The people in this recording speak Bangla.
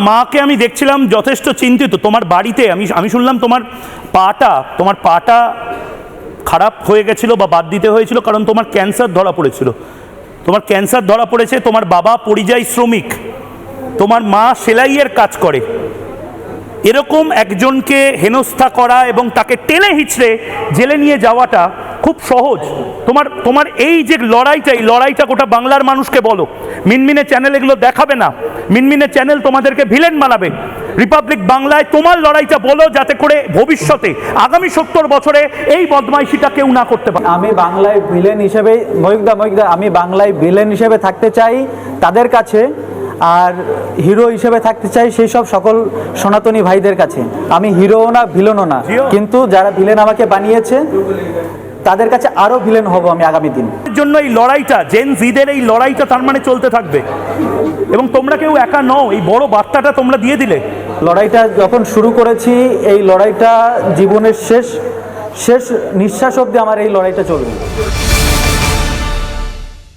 মাকে আমি দেখছিলাম যথেষ্ট চিন্তিত। তোমার বাড়িতে আমি শুনলাম তোমার পাটা খারাপ হয়ে গেছিলো বা বাদ দিতে হয়েছিল কারণ তোমার ক্যান্সার ধরা পড়েছিল। তোমার ক্যান্সার ধরা পড়েছে, তোমার বাবা পরিযায়ী শ্রমিক, তোমার মা সেলাইয়ের কাজ করে। এরকম একজনকে হেনস্থা করা এবং তাকে টেনে হিচড়ে জেলে নিয়ে যাওয়াটা খুব সহজ। তোমার এই যে লড়াইটা গোটা বাংলার মানুষকে বলো। মিনমিনে চ্যানেল এগুলো দেখাবে না, মিনমিনে চ্যানেল তোমাদেরকে ভিলেন বানাবে। রিপাবলিক বাংলায় তোমার লড়াইটা বলো, যাতে করে ভবিষ্যতে আগামী 70 বছরে এই বদমাইশিটা কেউ না করতে পারে। আমি বাংলায় ভিলেন হিসেবে আমি বাংলায় ভিলেন হিসেবে থাকতে চাই তাদের কাছে, আর হিরো হিসেবে থাকতে চাই সেই সব সকল সনাতনী ভাইদের কাছে। আমি হিরোও না ভিলেনও না, কিন্তু যারা ভিলেন আমাকে বানিয়েছে তাদের কাছে আরো ভিলেন হব আমি আগামী দিন। এর জন্য এই লড়াইটা, জেন জিদের এই লড়াইটা তার মানে চলতে থাকবে এবং তোমরা কেউ একা নও। এই বড় বার্তাটা তোমরা দিয়ে দিলে। লড়াইটা যখন শুরু করেছি, এই লড়াইটা জীবনের শেষ নিঃশ্বাস অবধি আমার এই লড়াইটা চলবে।